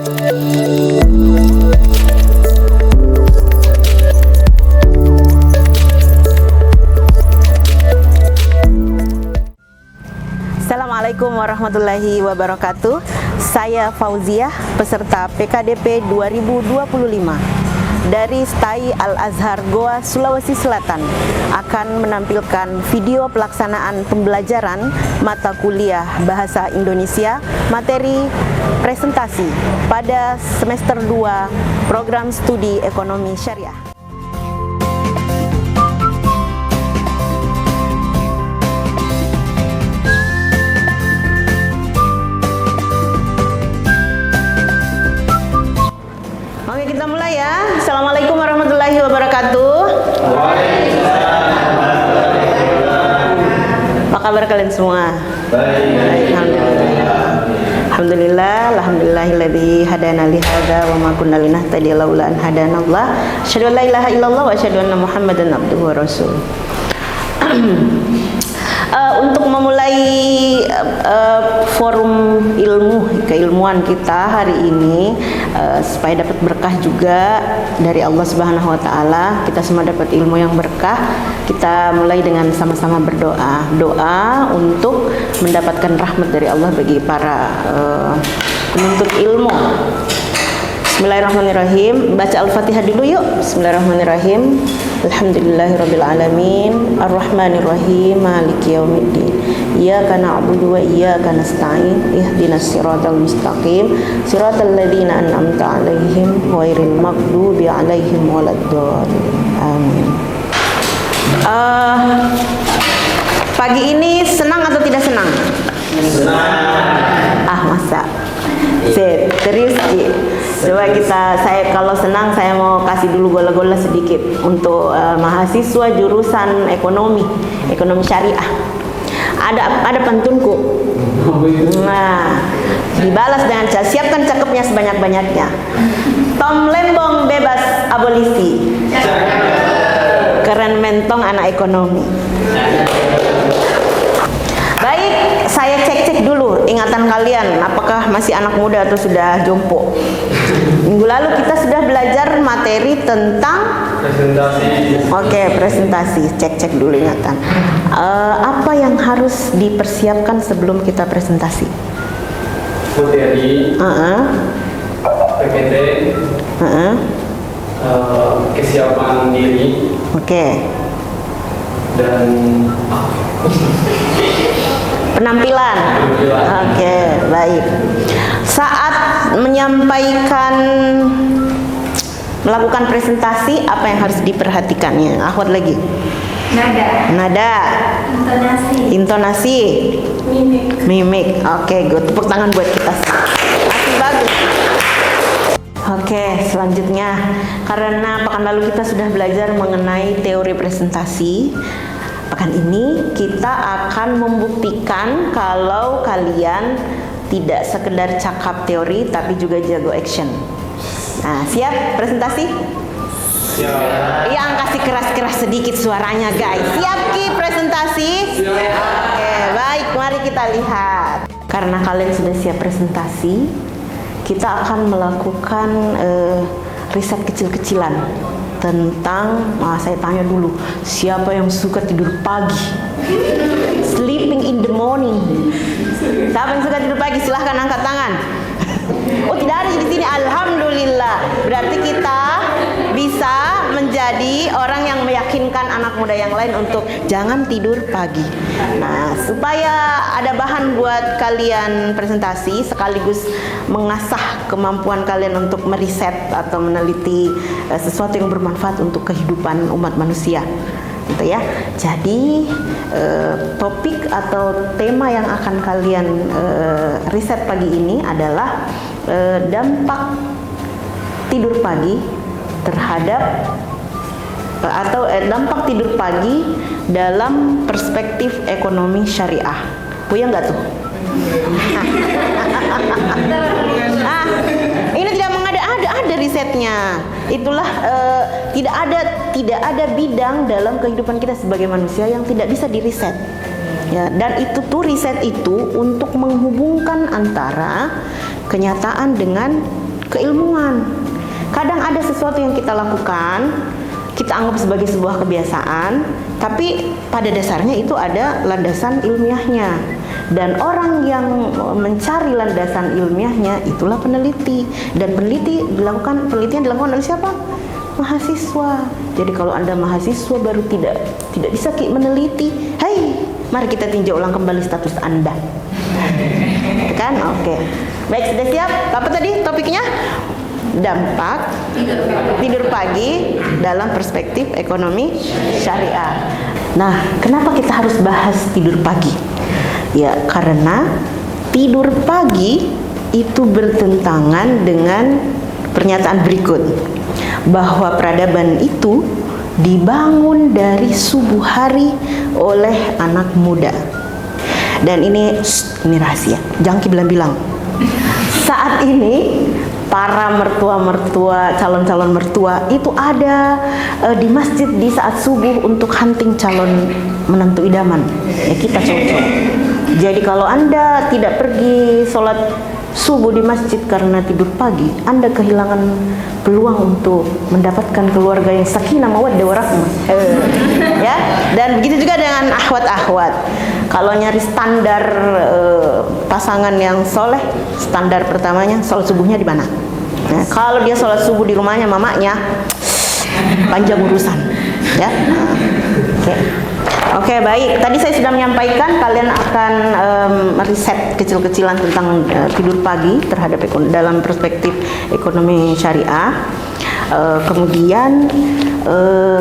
Assalamualaikum warahmatullahi wabarakatuh. Saya Fauziah, peserta PKDP 2025 dari STAI Al-Azhar Goa, Sulawesi Selatan, akan menampilkan video pelaksanaan pembelajaran mata kuliah Bahasa Indonesia materi presentasi pada semester 2 program studi ekonomi syariah. Oke, kita mulai ya. Assalamualaikum warahmatullahi wabarakatuh. Apa kabar kalian semua? Baik. Alhamdulillah. Alhamdulillahilladzi hadana li hadza wa ma kunna linahtadiya laula an hadanallah. Asyhadu an la ilaha illallah wa asyhadu anna Muhammadan abduhu wa rasuluh. Untuk memulai forum ilmu keilmuan kita hari ini, supaya dapat berkah juga dari Allah Subhanahu wa taala, kita semua dapat ilmu yang berkah. Kita mulai dengan sama-sama berdoa. Doa untuk mendapatkan rahmat dari Allah bagi para penuntut ilmu. Bismillahirrahmanirrahim. Baca Al-Fatihah dulu yuk. Bismillahirrahmanirrahim. Alhamdulillahirabbil alamin, arrahmanirrahim, maliki yaumiddin. Iyyaka na'budu wa iyyaka nasta'in. Ihdinas siratal mustaqim, siratal ladzina an'amta 'alaihim ghairil maghdubi 'alaihim waladdallin. Amin. Pagi ini senang atau tidak senang? Senang. Masa? Serius Ci? Coba kalau senang saya mau kasih dulu gola-gola sedikit untuk mahasiswa jurusan ekonomi syariah. Ada pantunku. Nah, dibalas dengan siapkan cakepnya sebanyak-banyaknya. Tom Lembong bebas abolisi. Keren mentong anak ekonomi. Baik, saya cek dulu ingatan kalian, apakah masih anak muda atau sudah jompo. Minggu lalu kita sudah belajar materi tentang presentasi. Oke, presentasi. Cek dulu ingatan. Apa yang harus dipersiapkan sebelum kita presentasi? Materi, PPT, kesiapan diri. Oke. Dan penampilan. Oke, baik. Saat melakukan presentasi, apa yang harus diperhatikannya? Akhwat lagi. Nada. Intonasi. Mimik. Oke, good. Tepuk tangan buat kita. Masih bagus. Oke, selanjutnya, karena pekan lalu kita sudah belajar mengenai teori presentasi, pekan ini kita akan membuktikan kalau kalian tidak sekedar cakap teori tapi juga jago action. Nah, siap presentasi? Siap. Yang kasih keras-keras sedikit suaranya guys. Siap Ki presentasi? Siap. Oke, baik, mari kita lihat. Karena kalian sudah siap presentasi, kita akan melakukan riset kecil-kecilan tentang, saya tanya dulu, siapa yang suka tidur pagi? Sleeping in the morning. Siapa yang suka tidur pagi? Silahkan angkat tangan. Oh, tidak ada di sini. Alhamdulillah. Berarti kita bisa menjadi orang yang meyakinkan anak muda yang lain untuk jangan tidur pagi. Nah, supaya ada bahan buat kalian presentasi sekaligus mengasah kemampuan kalian untuk meriset atau meneliti sesuatu yang bermanfaat untuk kehidupan umat manusia. Gitu ya. Jadi topik atau tema yang akan kalian riset pagi ini adalah dampak tidur pagi terhadap dampak tidur pagi dalam perspektif ekonomi syariah. Punya nggak tuh? Ini tidak mengada-ada, ada risetnya. Itulah tidak ada bidang dalam kehidupan kita sebagai manusia yang tidak bisa diriset. Ya, dan riset itu untuk menghubungkan antara kenyataan dengan keilmuan. Kadang ada sesuatu yang kita lakukan, kita anggap sebagai sebuah kebiasaan, tapi pada dasarnya itu ada landasan ilmiahnya. Dan orang yang mencari landasan ilmiahnya itulah peneliti. Dan penelitian dilakukan oleh siapa? Mahasiswa. Jadi kalau Anda mahasiswa baru tidak bisa meneliti, hai, mari kita tinjau ulang kembali status Anda. Kan? Oke. Baik, sudah siap? Apa tadi topiknya? Dampak tidur pagi dalam perspektif ekonomi syariah. Nah, kenapa kita harus bahas tidur pagi? Ya, karena tidur pagi itu bertentangan dengan pernyataan berikut, bahwa peradaban itu dibangun dari subuh hari oleh anak muda. Dan ini rahasia, jangan bilang-bilang. Saat ini para mertua-mertua, calon-calon mertua itu ada di masjid di saat subuh untuk hunting calon menantu idaman. Ya, kita cowok-cowok. Jadi kalau Anda tidak pergi sholat subuh di masjid karena tidur pagi, Anda kehilangan peluang untuk mendapatkan keluarga yang sakinah mawaddah warahmah. Ya, dan begitu juga dengan akhwat-akhwat. Kalau nyari standar pasangan yang soleh, standar pertamanya sholat subuhnya di mana? Nah, kalau dia sholat subuh di rumahnya mamanya, panjang urusan, ya. Oke, baik. Tadi saya sudah menyampaikan kalian akan meriset kecil-kecilan tentang tidur pagi terhadap dalam perspektif ekonomi syariah. Kemudian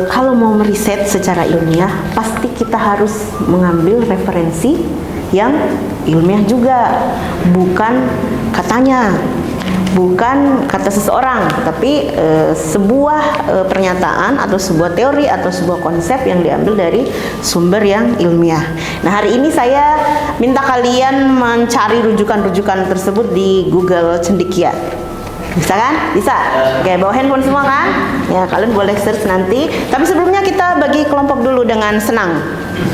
kalau mau meriset secara ilmiah, pasti kita harus mengambil referensi yang ilmiah juga, bukan katanya, bukan kata seseorang, tapi sebuah pernyataan atau sebuah teori atau sebuah konsep yang diambil dari sumber yang ilmiah. Nah, hari ini saya minta kalian mencari rujukan-rujukan tersebut di Google Cendekia. Bisa kan? Bisa. Oke, bawa handphone semua kan? Ya, kalian boleh search nanti. Tapi sebelumnya kita bagi kelompok dulu dengan senang.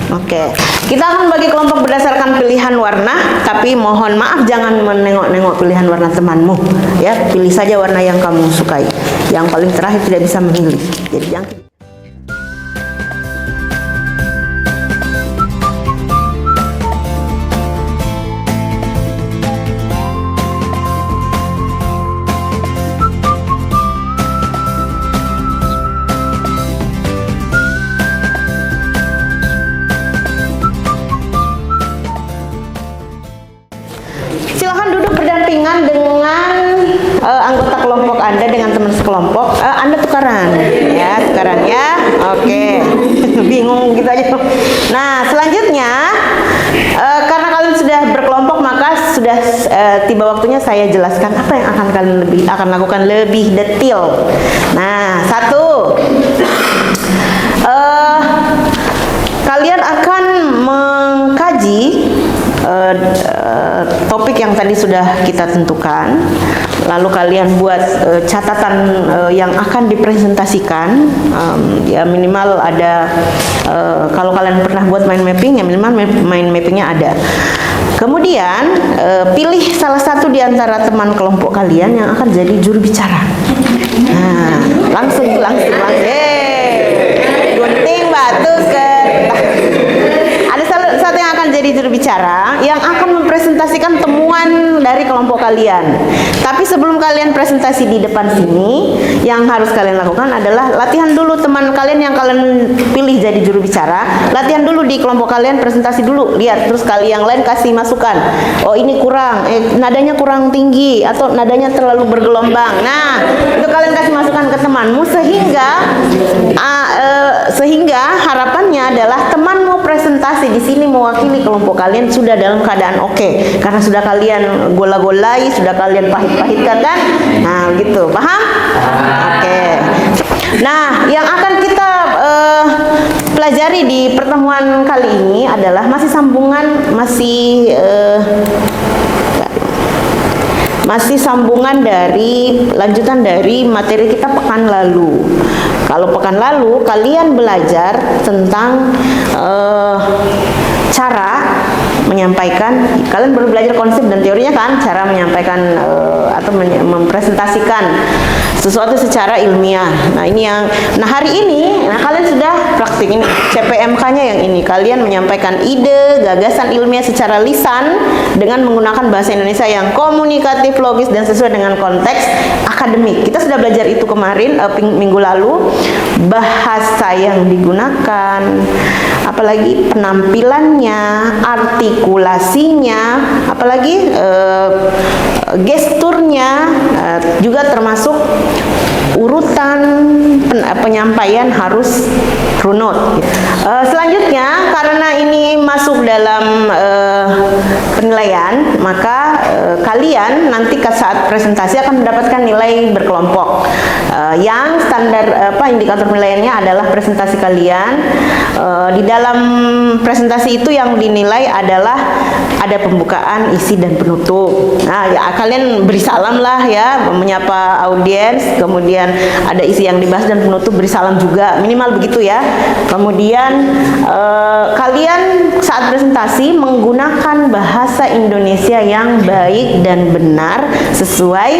Oke. Kita akan bagi kelompok berdasarkan pilihan warna, tapi mohon maaf jangan menengok-nengok pilihan warna temanmu. Ya, pilih saja warna yang kamu sukai. Yang paling terakhir tidak bisa memilih. Jadi jangan. Silakan duduk berdampingan dengan anggota kelompok Anda, dengan teman sekelompok. Anda tukaran ya. Oke. Bingung gitu aja. Nah, selanjutnya karena kalian sudah berkelompok, maka sudah tiba waktunya saya jelaskan apa yang akan kalian akan lakukan lebih detail. Nah, satu, kalian akan mengkaji topik yang tadi sudah kita tentukan, lalu kalian buat catatan yang akan dipresentasikan. Ya minimal ada, kalau kalian pernah buat mind mapping, ya minimal mind mappingnya ada. Kemudian pilih salah satu di antara teman kelompok kalian yang akan jadi juru bicara. Nah, langsung. Gunting batu kertas. Ada satu yang akan jadi juru bicara yang akan mempresentasikan temuan dari kelompok kalian. Tapi sebelum kalian presentasi di depan sini, yang harus kalian lakukan adalah latihan dulu teman kalian yang kalian pilih jadi juru bicara. Latihan dulu di kelompok kalian, presentasi dulu, lihat, terus kalian yang lain kasih masukan. Oh, ini kurang, nadanya kurang tinggi atau nadanya terlalu bergelombang. Nah, itu kalian kasih masukan ke temanmu sehingga harapannya adalah temanmu presentasi di sini mewakili kelompok kalian sudah dalam keadaan oke, karena sudah kalian gola-golai, sudah kalian pahit-pahitkan kan? Nah, gitu. Paham? Oke. Nah, yang akan kita pelajari di pertemuan kali ini adalah masih sambungan dari lanjutan dari materi kita pekan lalu. Kalau pekan lalu kalian belajar tentang cara menyampaikan, kalian baru belajar konsep dan teorinya kan, cara menyampaikan atau mempresentasikan sesuatu secara ilmiah. Nah ini yang, nah hari ini, nah kalian sudah praktik ini CPMK-nya yang ini, kalian menyampaikan ide, gagasan ilmiah secara lisan dengan menggunakan bahasa Indonesia yang komunikatif, logis dan sesuai dengan konteks akademik. Kita sudah belajar itu kemarin minggu lalu, bahasa yang digunakan, apalagi penampilannya, artikulasinya, apalagi gesturnya, juga termasuk urutan penyampaian harus runut. Selanjutnya, karena ini masuk dalam penilaian, maka kalian nanti saat presentasi akan mendapatkan nilai berkelompok. Yang standar indikator penilaiannya adalah presentasi kalian. Di dalam presentasi itu yang dinilai adalah ada pembukaan, isi dan penutup. Nah, ya, kalian beri salam lah ya, menyapa audiens, kemudian ada isi yang dibahas dan penutup beri salam juga, minimal begitu ya. Kemudian kalian saat presentasi menggunakan bahasa Indonesia yang baik dan benar sesuai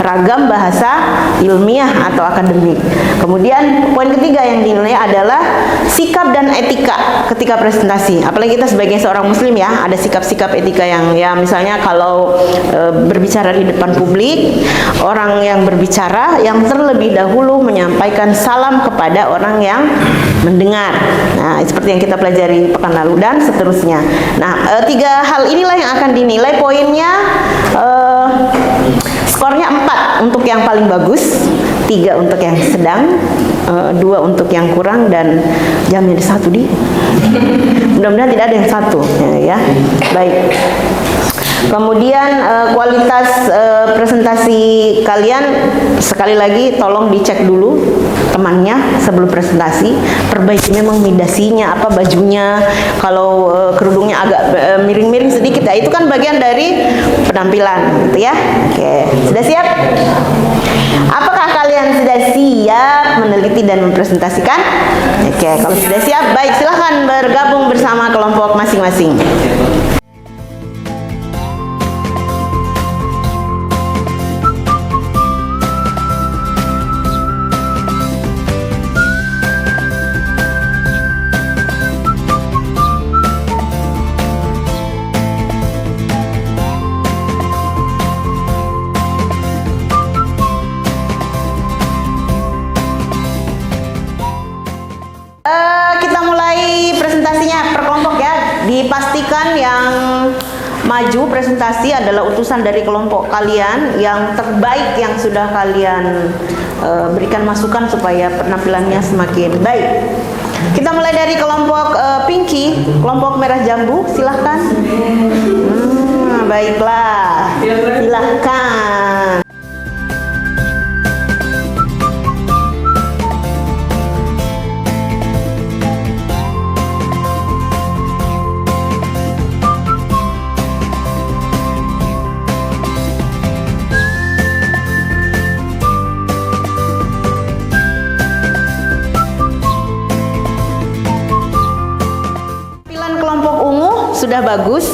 ragam bahasa ilmiah atau akademik. Kemudian poin ketiga yang dinilai adalah sikap dan etika ketika presentasi. Apalagi kita sebagai seorang muslim ya, ada sikap-sikap etika yang ya misalnya kalau berbicara di depan publik, orang yang berbicara yang terlebih dahulu menyampaikan salam kepada orang yang mendengar. Nah, seperti yang kita pelajari pekan lalu dan seterusnya. Nah, tiga hal inilah yang akan dinilai poinnya. Skornya 4 untuk yang paling bagus, 3 untuk yang sedang, 2 untuk yang kurang, dan jangan ada 1 di. Mudah-mudahan tidak ada yang 1 ya. Baik. Kemudian kualitas presentasi kalian sekali lagi tolong dicek dulu temannya sebelum presentasi, perbaiki memang midasinya, apa bajunya, kalau kerudungnya agak miring-miring sedikit ya, itu kan bagian dari penampilan gitu ya. Oke, sudah siap? Apakah kalian sudah siap meneliti dan mempresentasikan? Oke, kalau sudah siap, baik, silahkan bergabung bersama kelompok masing-masing. Kita mulai presentasinya per kelompok ya. Dipastikan yang maju presentasi adalah utusan dari kelompok kalian yang terbaik yang sudah kalian berikan masukan supaya penampilannya semakin baik. Kita mulai dari kelompok Pinky, kelompok merah jambu, silahkan. Baiklah, silahkan. Sudah bagus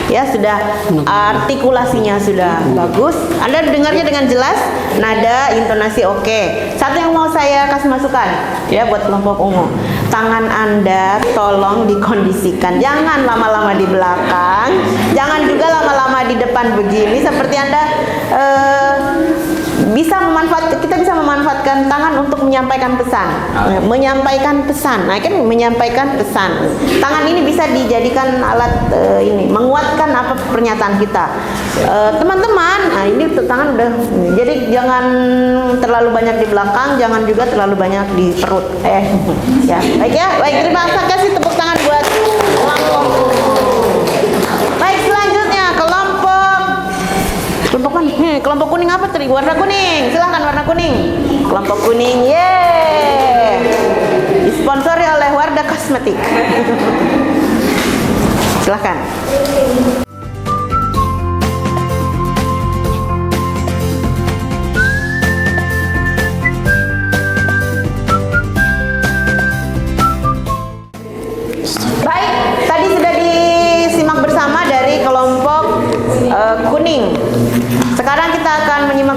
ya, sudah artikulasinya sudah bagus, Anda dengarnya dengan jelas, nada, intonasi oke. Satu yang mau saya kasih masukan ya buat kelompok ungu, tangan Anda tolong dikondisikan, jangan lama-lama di belakang, jangan juga lama-lama di depan begini, seperti Anda kita bisa memanfaatkan tangan untuk menyampaikan pesan, nah kan menyampaikan pesan. Tangan ini bisa dijadikan alat ini menguatkan apa pernyataan kita, teman-teman. Nah ini tangan udah, jadi jangan terlalu banyak di belakang, jangan juga terlalu banyak di perut. Ya baik ya, baik, terima kasih, tepuk tangan buat kelompok. Baik, selanjutnya kelompok kuning apa tadi? Warna kuning, silahkan warna kuning. Kelompok kuning, yeay. Disponsori oleh Wardah Kosmetik. Silahkan. Baik, tadi sudah disimak bersama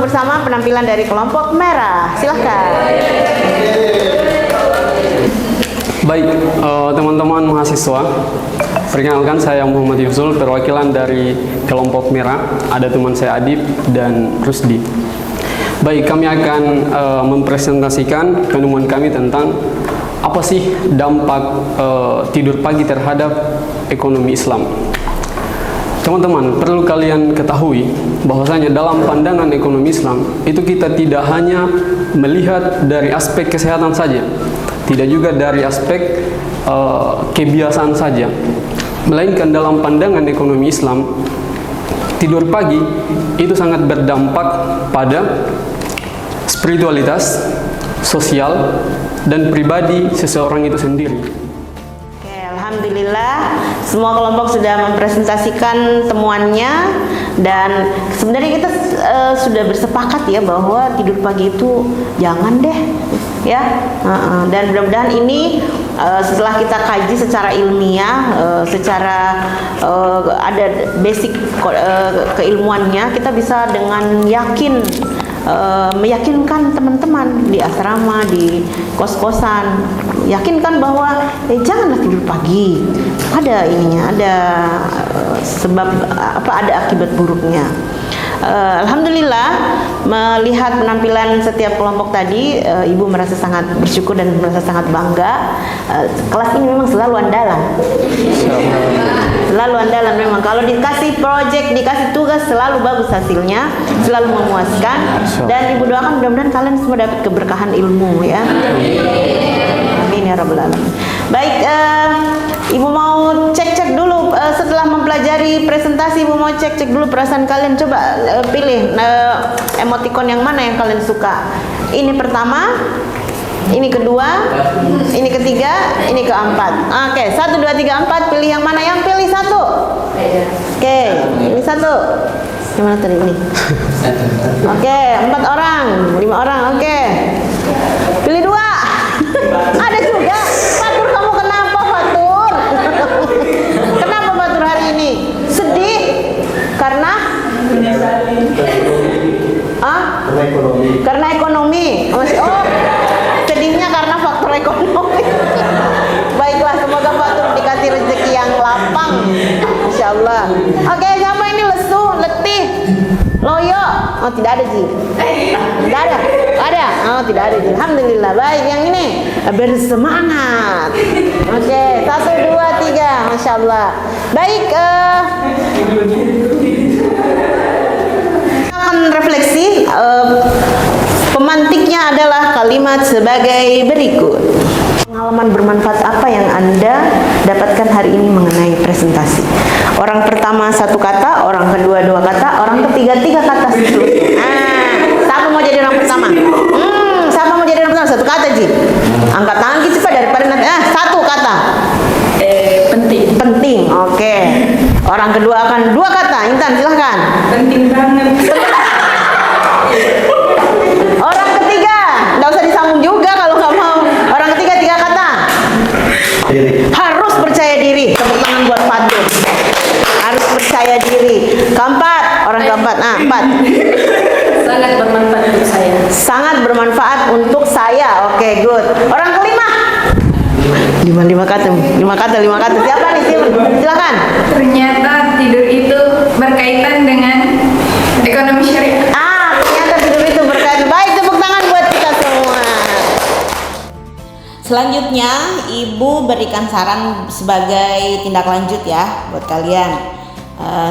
bersama penampilan dari kelompok merah. Silahkan. Baik, teman-teman mahasiswa, perkenalkan saya Muhammad Yufzul, perwakilan dari kelompok merah. Ada teman saya Adib dan Rusdi. Baik, kami akan mempresentasikan penemuan kami tentang apa sih dampak tidur pagi terhadap ekonomi Islam. Teman-teman, perlu kalian ketahui bahwasanya dalam pandangan ekonomi Islam itu kita tidak hanya melihat dari aspek kesehatan saja, tidak juga dari aspek kebiasaan saja, melainkan dalam pandangan ekonomi Islam, tidur pagi itu sangat berdampak pada spiritualitas, sosial, dan pribadi seseorang itu sendiri. Oke, alhamdulillah semua kelompok sudah mempresentasikan temuannya, dan sebenarnya kita sudah bersepakat ya bahwa tidur pagi itu jangan deh ya. Dan mudah-mudahan ini setelah kita kaji secara ilmiah, secara ada basic keilmuannya, kita bisa dengan yakin meyakinkan teman-teman di asrama, di kos-kosan, yakinkan bahwa janganlah tidur pagi. Ada ininya, ada sebab apa, ada akibat buruknya. Alhamdulillah melihat penampilan setiap kelompok tadi, Ibu merasa sangat bersyukur dan merasa sangat bangga. Kelas ini memang selalu andalan. Selalu andalan memang. Kalau dikasih project, dikasih tugas, selalu bagus hasilnya, selalu memuaskan. Dan Ibu doakan mudah-mudahan kalian semua dapat keberkahan ilmu ya. Amin ya rabbal alamin. Baik, Ibu mau cek-cek dulu setelah mempelajari presentasi. Ibu mau cek-cek dulu perasaan kalian. Coba pilih emoticon yang mana yang kalian suka. Ini pertama, ini kedua, ini ketiga, ini keempat. Oke, 1, 2, 3, 4. Pilih yang mana? Yang pilih satu. Oke, ini satu. Gimana tadi ini? Oke, 4 orang, 5 orang. Oke, pilih 2. Ada juga. Fatur, kamu kenapa Fatur? Kenapa Fatur hari ini? Sedih? Karena? Karena ekonomi. Oh, sedihnya karena faktor ekonomi. Baiklah, semoga Fatur dikasih rezeki yang lapang, insya Allah. Oke, siapa ini lesu, letih, loyo? Oh, tidak ada Ji. Tidak ada? Ada? Oh, tidak ada Ji. Alhamdulillah. Baik, yang ini bersemangat. Oke, 1, 2, 3, masya Allah. Baik. Akan refleksi. Pemantiknya adalah kalimat sebagai berikut. Pengalaman bermanfaat apa yang Anda dapatkan hari ini mengenai presentasi? Orang pertama 1 kata, orang kedua 2 kata, orang ketiga 3 kata seterusnya. Siapa mau jadi orang pertama? Siapa mau jadi orang pertama? 1 kata Ji. Angkat tangan gitu cepat daripada nanti. 1 kata. Penting. Penting. Oke. Orang kedua akan 2 kata. Intan silahkan. Penting banget. Orang ketiga, nggak usah disambung juga kalau nggak mau. Orang ketiga 3 kata. Harus percaya diri. Tepuk tangan buat Fatur. Harus percaya diri. Keempat, orang keempat. 4. Sangat bermanfaat untuk saya. Sangat bermanfaat untuk saya. Oke, good. Orang kelima. 5 kata. Siapa nih? Silakan. Ternyata tidur itu berkaitan dengan ekonomi syariah. Ternyata tidur itu berkaitan. Baik, tepuk tangan buat kita semua. Selanjutnya, Ibu berikan saran sebagai tindak lanjut ya buat kalian.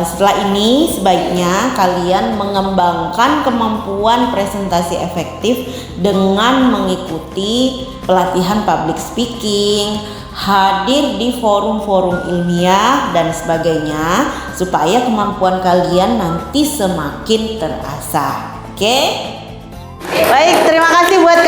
Setelah ini sebaiknya kalian mengembangkan kemampuan presentasi efektif dengan mengikuti pelatihan public speaking, hadir di forum-forum ilmiah dan sebagainya, supaya kemampuan kalian nanti semakin terasah. Oke? Baik, terima kasih buat